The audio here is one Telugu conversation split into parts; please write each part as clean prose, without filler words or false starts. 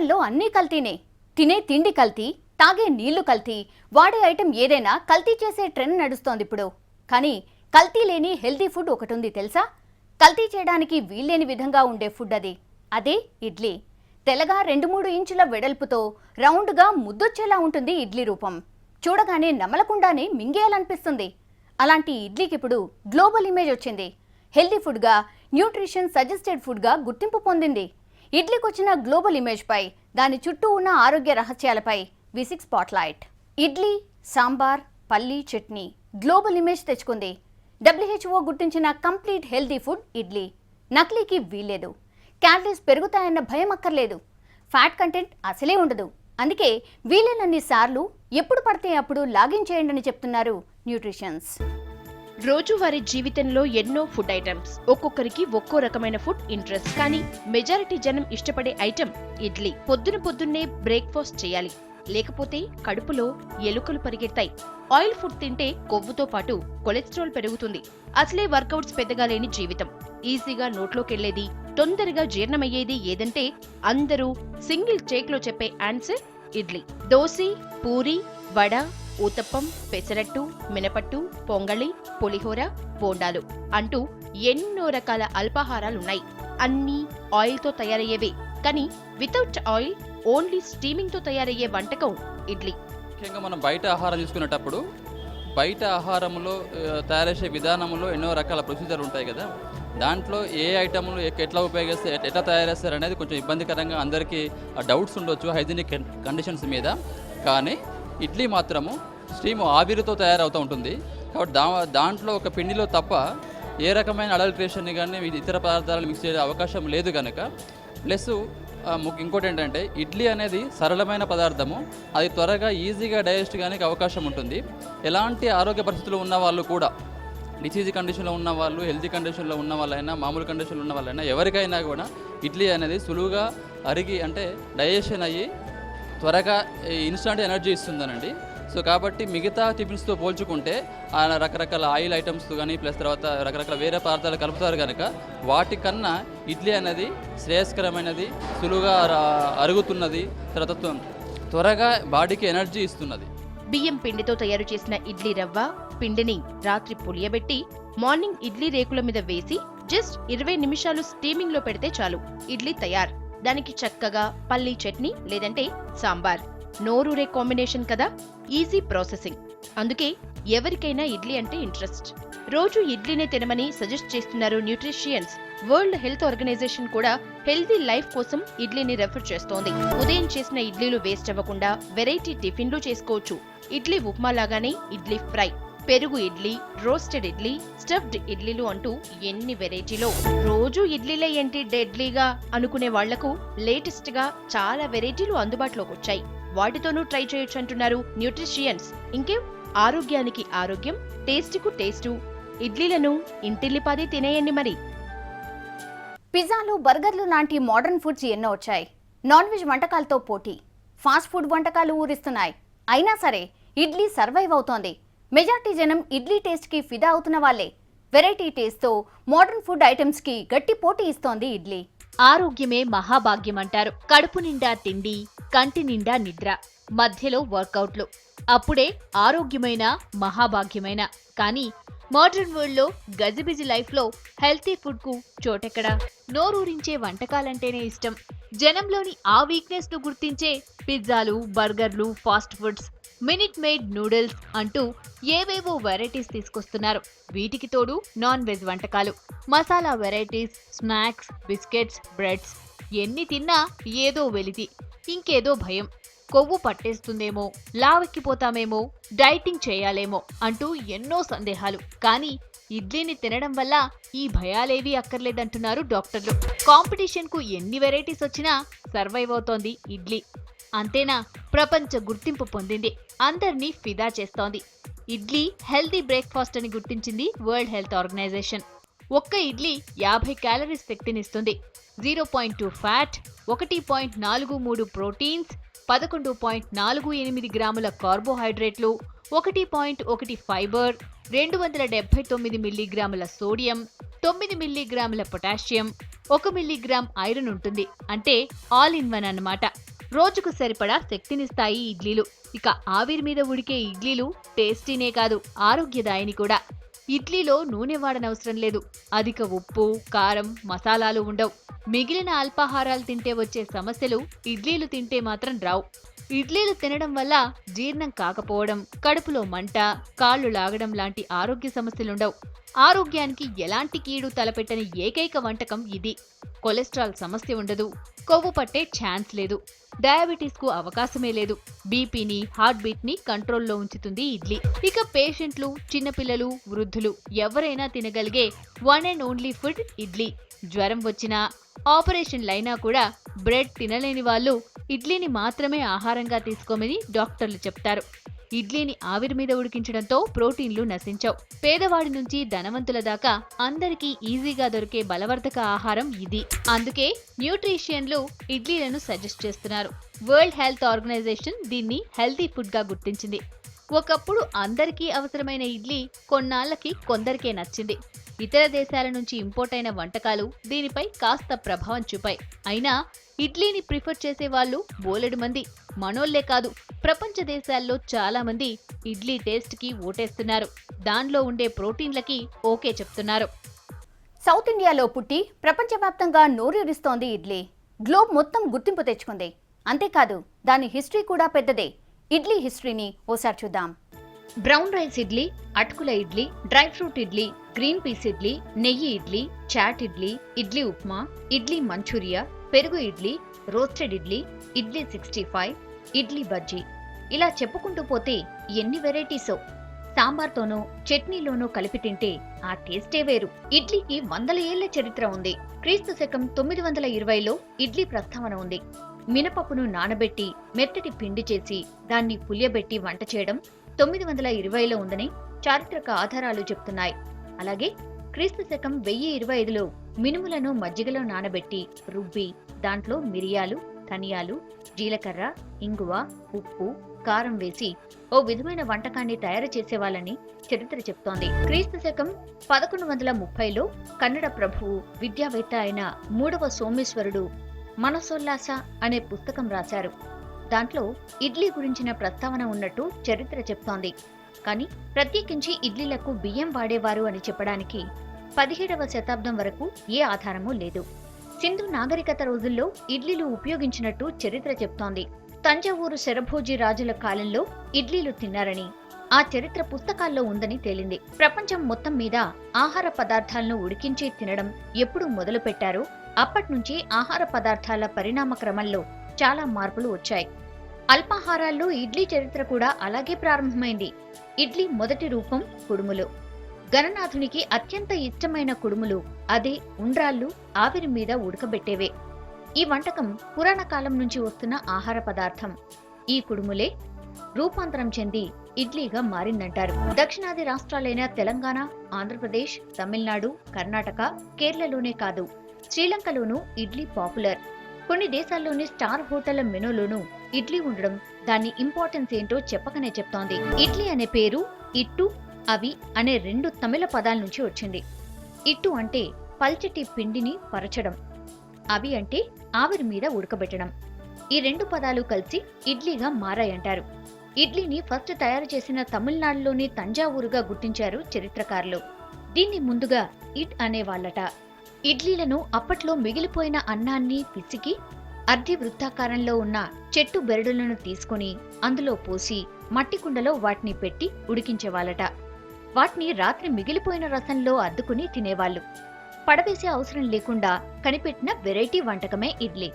హోటల్లో అన్నీ కల్తీనే. తినే తిండి కల్తీ, తాగే నీళ్లు కల్తీ, వాడే ఐటెం ఏదైనా కల్తీ చేసే ట్రెండ్ నడుస్తోంది ఇప్పుడు. కానీ కల్తీ లేని హెల్తీ ఫుడ్ ఒకటి ఉంది తెలుసా? కల్తీ చేయడానికి వీల్లేని విధంగా ఉండే ఫుడ్ అదే ఇడ్లీ. తెల్లగా 2-3 ఇంచుల వెడల్పుతో రౌండ్గా ముద్దొచ్చేలా ఉంటుంది ఇడ్లీ రూపం. చూడగానే నమలకుండానే మింగేయాలనిపిస్తుంది. అలాంటి ఇడ్లీకి ఇప్పుడు గ్లోబల్ ఇమేజ్ వచ్చింది. హెల్తీ ఫుడ్గా, న్యూట్రిషన్ సజెస్టెడ్ ఫుడ్గా గుర్తింపు పొందింది. ఇడ్లీకి వచ్చిన గ్లోబల్ ఇమేజ్ పై, దాని చుట్టూ ఉన్న ఆరోగ్య రహస్యాలపై V6 స్పాట్లైట్. ఇడ్లీ, సాంబార్, పల్లీ చట్నీ గ్లోబల్ ఇమేజ్ తెచ్చుకుంది. WHO గుర్తించిన కంప్లీట్ హెల్తీ ఫుడ్ ఇడ్లీ. నకిలీకి వీల్లేదు. క్యాలరీస్ పెరుగుతాయన్న భయం అక్కర్లేదు. ఫ్యాట్ కంటెంట్ అసలే ఉండదు. అందుకే వీలైనన్ని సార్లు ఎప్పుడు పడితే అప్పుడు లాగిన్ చేయండి అని చెప్తున్నారు న్యూట్రిషన్స్. రోజువారీ జీవితంలో ఎన్నో ఫుడ్ ఐటమ్స్, ఒక్కొక్కరికి ఒక్కో రకమైన ఫుడ్ ఇంట్రెస్ట్. కానీ మెజారిటీ జనం ఇష్టపడే ఐటమ్ ఇడ్లీ. పొద్దున్నే బ్రేక్ఫాస్ట్ చేయాలి, లేకపోతే కడుపులో ఎలుకలు పరిగెత్తాయి. ఆయిల్ ఫుడ్ తింటే కొవ్వుతో పాటు కొలెస్ట్రాల్ పెరుగుతుంది. అసలే వర్కౌట్స్ పెద్దగా లేని జీవితం. ఈజీగా నోట్లోకెళ్లేది, తొందరగా జీర్ణమయ్యేది ఏదంటే అందరూ సింగిల్ టేక్లో చెప్పే ఆన్సర్ ఇడ్లీ. దోశ, పూరి, వడ, ఊతప్పం, పెసరట్టు, మినపట్టు, పొంగళి, పులిహోర, బోండాలు అంటూ ఎన్నో రకాల అల్పాహారాలున్నాయి. అన్నీ ఆయిల్తో తయారయ్యేవే. కానీ వితౌట్ ఆయిల్, ఓన్లీ స్టీమింగ్ తో తయారయ్యే వంటకం ఇడ్లీ. ముఖ్యంగా మనం బయట ఆహారం తీసుకునేటప్పుడు బయట ఆహారంలో తయారు చేసే విధానంలో ఎన్నో రకాల ప్రొసీజర్ ఉంటాయి కదా. దాంట్లో ఏ ఐటమ్లు ఎట్లా ఉపయోగిస్తే ఎట్లా తయారు చేస్తారు అనేది కొంచెం ఇబ్బందికరంగా అందరికీ డౌట్స్ ఉండొచ్చు హైజీనిక్ కండిషన్స్ మీద. కానీ ఇడ్లీ మాత్రము స్టీమ్ ఆవిరితో తయారవుతూ ఉంటుంది. కాబట్టి దాంట్లో ఒక పిండిలో తప్ప ఏ రకమైన అడల్ట్రేషన్ కానీ ఇతర పదార్థాలను మిక్స్ చేసే అవకాశం లేదు కనుక. ప్లస్ ఇంకోటి ఏంటంటే ఇడ్లీ అనేది సరళమైన పదార్థము. అది త్వరగా ఈజీగా డైజెస్ట్ కానీ అవకాశం ఉంటుంది. ఎలాంటి ఆరోగ్య పరిస్థితులు ఉన్న వాళ్ళు కూడా, డిసీజ్ కండిషన్లో ఉన్న వాళ్ళు, హెల్తీ కండిషన్లో ఉన్న వాళ్ళైనా, మామూలు కండిషన్లో ఉన్న వాళ్ళైనా, ఎవరికైనా కూడా ఇడ్లీ అనేది సులువుగా అరిగి అంటే డైజెషన్ అయ్యి త్వరగా ఇన్స్టంట్ ఎనర్జీ ఇస్తుందనండి. సో కాబట్టి మిగతా టిఫిన్స్తో పోల్చుకుంటే రకరకాల ఆయిల్ ఐటమ్స్ కానీ ప్లస్ తర్వాత రకరకాల వేరే పదార్థాలు కలుపుతారు కనుక వాటికన్నా ఇడ్లీ అనేది శ్రేయస్కరమైనది, సులువుగా అరుగుతున్నది, తర్వాత త్వరగా బాడీకి ఎనర్జీ ఇస్తున్నది. బియ్యం పిండితో తయారు చేసిన ఇడ్లీ రవ్వ పిండిని రాత్రి పులియబెట్టి మార్నింగ్ ఇడ్లీ రేకుల మీద వేసి జస్ట్ 20 నిమిషాలు స్టీమింగ్ లో పెడితే చాలు, ఇడ్లీ తయార్. దానికి చక్కగా పల్లీ చట్నీ లేదంటే సాంబార్, నోరూరే కాంబినేషన్ కదా. Easy processing. అందుకే ఎవరికైనా ఇడ్లీ అంటే ఇంట్రెస్ట్. రోజు ఇడ్లీనే తినమని సజెస్ట్ చేస్తున్నారు న్యూట్రిషియన్స్. వరల్డ్ హెల్త్ ఆర్గనైజేషన్ కూడా హెల్తీ లైఫ్ కోసం ఇడ్లీని రెఫర్ చేస్తోంది. ఉదయం చేసిన ఇడ్లీలు వేస్ట్ అవ్వకుండా వెరైటీ టిఫిన్లు చేసుకోవచ్చు. ఇడ్లీ ఉప్మా లాగానే ఇడ్లీ ఫ్రై, పెరుగు ఇడ్లీ, రోస్టెడ్ ఇడ్లీ, స్టఫ్డ్ ఇడ్లీలు అంటూ ఎన్ని వెరైటీలో. రోజు ఇడ్లీలే ఏంటి డెడ్లీగా అనుకునే వాళ్లకు లేటెస్ట్ గా చాలా వెరైటీలు అందుబాటులోకి వచ్చాయి. వాటితోనూ ట్రై చేయొచ్చు అంటున్నారు న్యూట్రిషియన్స్. ఇంకేం, ఆరోగ్యానికి ఆరోగ్యం, టేస్టుకు టేస్టు. ఇడ్లీలను ఇంటిల్లిపాది తినేయండి మరి. పిజ్జాలు, బర్గర్లు లాంటి మోడర్న్ ఫుడ్స్ ఎన్నో వచ్చాయి. నాన్ వెజ్ వంటకాలతో పోటీ. ఫాస్ట్ ఫుడ్ వంటకాలు ఊరిస్తున్నాయి. అయినా సరే ఇడ్లీ సర్వైవ్ అవుతోంది. మెజార్టీ జనం ఇడ్లీ టేస్ట్కి ఫిదా అవుతున్న వాళ్ళే. వెరైటీ టేస్ట్తో మోడర్న్ ఫుడ్ ఐటమ్స్కి గట్టి పోటీ ఇస్తోంది ఇడ్లీ. ఆరోగ్యమే మహాభాగ్యం అంటారు. కడుపు నిండా తిండి, కంటి నిండా నిద్ర, మధ్యలో వర్కౌట్లు, అప్పుడే ఆరోగ్యమైన మహాభాగ్యమైన. కానీ మోడర్న్ వరల్డ్ లో గజిబిజి లైఫ్ లో హెల్తీ ఫుడ్ కు చోటెక్కడా? నోరూరించే వంటకాలంటేనే ఇష్టం. జనంలోని ఆ వీక్నెస్ ను గుర్తించే పిజ్జాలు, బర్గర్లు, fast foods, minute made noodles అంటూ ఏవేవో వెరైటీస్ తీసుకొస్తున్నారు. వీటికి తోడు నాన్ వెజ్ వంటకాలు, masala varieties, snacks, biscuits, breads. ఎన్ని తిన్నా ఏదో వెలితి, ఇంకేదో భయం. కొవ్వు పట్టేస్తుందేమో, లావెక్కిపోతామేమో, డైటింగ్ చేయాలేమో అంటూ ఎన్నో సందేహాలు. కానీ ఇడ్లీని తినడం వల్ల ఈ భయాలేవీ అక్కర్లేదంటున్నారు డాక్టర్లు. కాంపిటీషన్ కు ఎన్ని వెరైటీస్ వచ్చినా సర్వైవ్ అవుతోంది ఇడ్లీ. అంతేనా, ప్రపంచ గుర్తింపు పొందింది, అందర్నీ ఫిదా చేస్తోంది. ఇడ్లీ హెల్తీ బ్రేక్ఫాస్ట్ అని గుర్తించింది వరల్డ్ హెల్త్ ఆర్గనైజేషన్. ఒక్క ఇడ్లీ 50 క్యాలరీస్ శక్తినిస్తుంది. 0.2 ఫ్యాట్, 1.43 ప్రోటీన్స్, 11.48 గ్రాముల కార్బోహైడ్రేట్లు, 1.1 ఫైబర్, 279 మిల్లీగ్రాముల సోడియం, 9 మిల్లీగ్రాముల పొటాషియం, 1 మిల్లీగ్రామ్ ఐరన్ ఉంటుంది. అంటే ఆల్ ఇన్ వన్ అన్నమాట. రోజుకు సరిపడా శక్తినిస్తాయి ఇడ్లీలు. ఇక ఆవిరి మీద ఉడికే ఇడ్లీలు టేస్టీనే కాదు, ఆరోగ్యదాయిని కూడా. ఇడ్లీలో నూనె వాడనవసరం లేదు. అధిక ఉప్పు, కారం, మసాలాలు ఉండవు. మిగిలిన అల్పాహారాలు తింటే వచ్చే సమస్యలు ఇడ్లీలు తింటే మాత్రం రావు. ఇడ్లీలు తినడం వల్ల జీర్ణం కాకపోవడం, కడుపులో మంట, కాళ్లు లాగడం లాంటి ఆరోగ్య సమస్యలుండవు. ఆరోగ్యానికి ఎలాంటి కీడు తలపెట్టని ఏకైక వంటకం ఇది. కొలెస్ట్రాల్ సమస్య ఉండదు, కొవ్వు పట్టే ఛాన్స్ లేదు, డయాబెటీస్ కు అవకాశమే లేదు. బీపీని, హార్ట్ బీట్ ని కంట్రోల్లో ఉంచుతుంది ఇడ్లీ. ఇక పేషెంట్లు, చిన్నపిల్లలు, వృద్ధులు ఎవరైనా తినగలిగే one and only food idli. జ్వరం వచ్చినా, ఆపరేషన్లైనా కూడా బ్రెడ్ తినలేని వాళ్ళు ఇడ్లీని మాత్రమే ఆహారంగా తీసుకోమని డాక్టర్లు చెప్తారు. ఇడ్లీని ఆవిరి మీద ఉడికించడంతో ప్రోటీన్లు నశించవు. పేదవాడి నుంచి ధనవంతుల దాకా అందరికీ ఈజీగా దొరికే బలవర్ధక ఆహారం ఇది. అందుకే న్యూట్రిషియన్లు ఇడ్లీలను సజెస్ట్ చేస్తున్నారు. వరల్డ్ హెల్త్ ఆర్గనైజేషన్ దీన్ని హెల్తీ ఫుడ్ గా గుర్తించింది. ఒకప్పుడు అందరికీ అవసరమైన ఇడ్లీ కొన్నాళ్లకి కొందరికే నచ్చింది. ఇతర దేశాల నుంచి ఇంపోర్ట్ అయిన వంటకాలు దీనిపై కాస్త ప్రభావం చూపాయి. అయినా ఇడ్లీని ప్రిఫర్ చేసే వాళ్ళు బోలెడు మంది. మనోళ్లే కాదు, ప్రపంచ దేశాల్లో చాలా మంది ఇడ్లీ టేస్ట్ కి ఓటేస్తున్నారు. దానిలో ఉండే ప్రోటీన్లకి ఓకే చెప్తున్నారు. సౌత్ ఇండియాలో పుట్టి ప్రపంచవ్యాప్తంగా నోరూరిస్తోంది ఇడ్లీ. గ్లోబ్ మొత్తం గుర్తింపు తెచ్చుకుంది. అంతేకాదు, దాని హిస్టరీ కూడా పెద్దదే. ఇడ్లీ హిస్టరీని ఓసారి చూద్దాం. బ్రౌన్ రైస్ ఇడ్లీ, అటుకుల idli, dry fruit idli, green peas idli, నెయ్యి ఇడ్లీ, చాట్ ఇడ్లీ, ఇడ్లీ ఉప్మా, ఇడ్లీ మంచూరియా, పెరుగు ఇడ్లీ, రోస్టెడ్ ఇడ్లీ, ఇడ్లీ 65, ఇడ్లీ బజ్జీ. ఇలా చెప్పుకుంటూ పోతే ఎన్ని వెరైటీసో. సాంబార్తోనూ చట్నీలోనూ కలిపి తింటే ఆ టేస్టే వేరు. ఇడ్లీకి వందల ఏళ్ల చరిత్ర ఉంది. క్రీస్తు శకం 920లో ఇడ్లీ ప్రస్తావన ఉంది. మినపప్పును నానబెట్టి మెత్తటి పిండి చేసి దాన్ని పులియబెట్టి వంట చేయడం 920లో ఉందని చారిత్రక ఆధారాలు చెప్తున్నాయి. అలాగే క్రీస్తు శకం 1025లో మినుములను మజ్జిగలో నానబెట్టి రుబ్బి దాంట్లో మిరియాలు, ధనియాలు, జీలకర్ర, ఇంగువ, ఉప్పు, కారం వేసి ఓ విధమైన వంటకాన్ని తయారు చేసేవాళ్ళని చరిత్ర చెప్తోంది. క్రీస్తు శకం 1130లో కన్నడ ప్రభువు, విద్యావేత్త అయిన 3వ సోమేశ్వరుడు మనసోల్లాస అనే పుస్తకం రాశారు. దాంట్లో ఇడ్లీ గురించిన ప్రస్తావన ఉన్నట్టు చరిత్ర చెప్తోంది. కానీ ప్రత్యేకించి ఇడ్లీలకు బియ్యం వాడేవారు అని చెప్పడానికి 17వ శతాబ్దం వరకు ఏ ఆధారమూ లేదు. సింధు నాగరికత రోజుల్లో ఇడ్లీలు ఉపయోగించినట్టు చరిత్ర చెప్తోంది. తంజావూరు శరభోజీ రాజుల కాలంలో ఇడ్లీలు తిన్నారని ఆ చరిత్ర పుస్తకాల్లో ఉందని తేలింది. ప్రపంచం మొత్తం మీద ఆహార పదార్థాలను ఉడికించి తినడం ఎప్పుడు మొదలు పెట్టారో అప్పట్నుంచి ఆహార పదార్థాల పరిణామ క్రమంలో చాలా మార్పులు వచ్చాయి. అల్పాహారాల్లో ఇడ్లీ చరిత్ర కూడా అలాగే ప్రారంభమైంది. ఇడ్లీ మొదటి రూపం కుడుములు. గణనాథునికి అత్యంత ఇష్టమైన కుడుములు అదే ఉండ్రాళ్ళు ఆవిరి మీద ఉడకబెట్టేవే. ఈ వంటకం పురాణ కాలం నుంచి వస్తున్న ఆహార పదార్థం. ఈ కుడుములే రూపాంతరం చెంది ఇడ్లీగా మారిందంటారు. దక్షిణాది రాష్ట్రాలైన తెలంగాణ, ఆంధ్రప్రదేశ్, తమిళనాడు, కర్ణాటక, కేరళలోనే కాదు శ్రీలంకలోనూ ఇడ్లీ పాపులర్. కొన్ని దేశాల్లోని స్టార్ హోటళ్ల మెనూలోనూ ఇడ్లీ ఉండడం దాని ఇంపార్టెన్స్ ఏంటో చెప్పకనే చెప్తోంది. ఇడ్లీ అనే పేరు ఇట్టు, అవి అనే 2 తమిళ పదాల నుంచి వచ్చింది. ఇట్టు అంటే పల్చటి పిండిని పరచడం, అవి అంటే ఆవిరి మీద ఉడకబెట్టడం. ఈ 2 పదాలు కలిసి ఇడ్లీగా మారాయంటారు. ఇడ్లీని ఫస్ట్ తయారు చేసిన తమిళనాడులోని తంజావూరుగా గుర్తించారు చరిత్రకారులు. దీన్ని ముందుగా ఇడ్ అనేవాళ్లట. ఇడ్లీలను అప్పట్లో మిగిలిపోయిన అన్నాన్ని పిసికి అర్ధి వృత్తాకారంలో ఉన్న చెట్టు బెరడులను తీసుకుని అందులో పోసి మట్టి కుండలో వాటిని పెట్టి ఉడికించేవాళ్లట. వాటిని రాత్రి మిగిలిపోయిన రసంలో అద్దుకుని తినేవాళ్లు. పడవేసే అవసరం లేకుండా కనిపెట్టిన వెరైటీ వంటకమే ఇడ్లీ.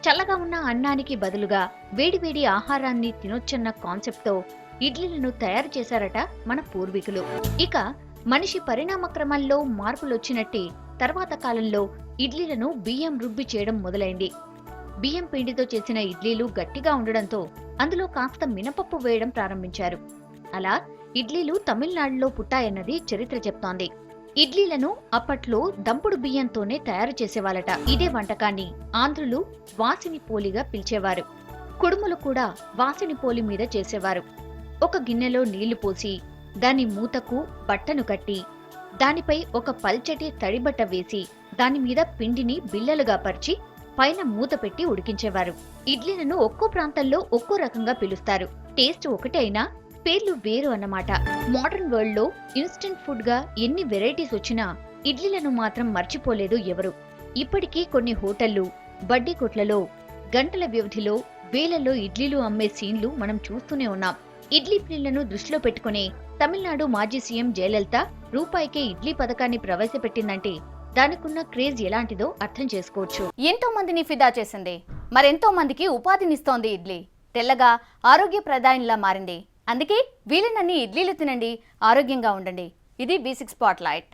చల్లగా ఉన్న అన్నానికి బదులుగా వేడివేడి ఆహారాన్ని తినొచ్చన్న కాన్సెప్ట్తో ఇడ్లీలను తయారు చేశారట మన పూర్వీకులు. ఇక మనిషి పరిణామ క్రమంలో మార్పులొచ్చినట్టే తర్వాత కాలంలో ఇడ్లీలను బియ్యం రుబ్బి చేయడం మొదలైంది. బియ్యం పిండితో చేసిన ఇడ్లీలు గట్టిగా ఉండడంతో అందులో కాస్త మినపప్పు వేయడం ప్రారంభించారు. అలా ఇడ్లీలు తమిళనాడులో పుట్టాయన్నది చరిత్ర చెప్తోంది. ఇడ్లీలను అప్పట్లో దంపుడు బియ్యంతోనే తయారు చేసేవాళ్ళట. ఇదే వంటకాన్ని ఆంధ్రులు వాసిని పోలిగా పిలిచేవారు. కుడుములు కూడా వాసిని పోలి మీద చేసేవారు. ఒక గిన్నెలో నీళ్లు పోసి దాని మూతకు బట్టను కట్టి దానిపై ఒక పల్చటి తడిబట్ట వేసి దానిమీద పిండిని బిళ్ళలుగా పరిచి పైన మూత పెట్టి ఉడికించేవారు. ఇడ్లీలను ఒక్కో ప్రాంతంలో ఒక్కో రకంగా పిలుస్తారు. టేస్ట్ ఒకటే అయినా పేర్లు వేరు అన్నమాట. మోడర్న్ వరల్డ్ లో ఇన్స్టెంట్ ఫుడ్ గా ఎన్ని వెరైటీస్ వచ్చినా ఇడ్లీలను మాత్రం మర్చిపోలేదు ఎవరు. ఇప్పటికీ కొన్ని హోటళ్లు, బడ్డీ కొట్లలో గంటల వ్యవధిలో వేలల్లో ఇడ్లీలు అమ్మే సీన్లు మనం చూస్తూనే ఉన్నాం. ఇడ్లీ ప్రియులను దృష్టిలో పెట్టుకుని తమిళనాడు మాజీ సీఎం జయలలిత రూపాయికే ఇడ్లీ పథకాన్ని ప్రవేశపెట్టిందంటే దానికున్న క్రేజ్ ఎలాంటిదో అర్థం చేసుకోవచ్చు. ఎంతో మందిని ఫిదా చేసింది, మరెంతో మందికి ఉపాధినిస్తోంది ఇడ్లీ. తెల్లగా ఆరోగ్యప్రదాయంలా మారింది. అందుకే వీలైనన్ని ఇడ్లీలు తినండి, ఆరోగ్యంగా ఉండండి. ఇది B6 స్పాట్ లైట్.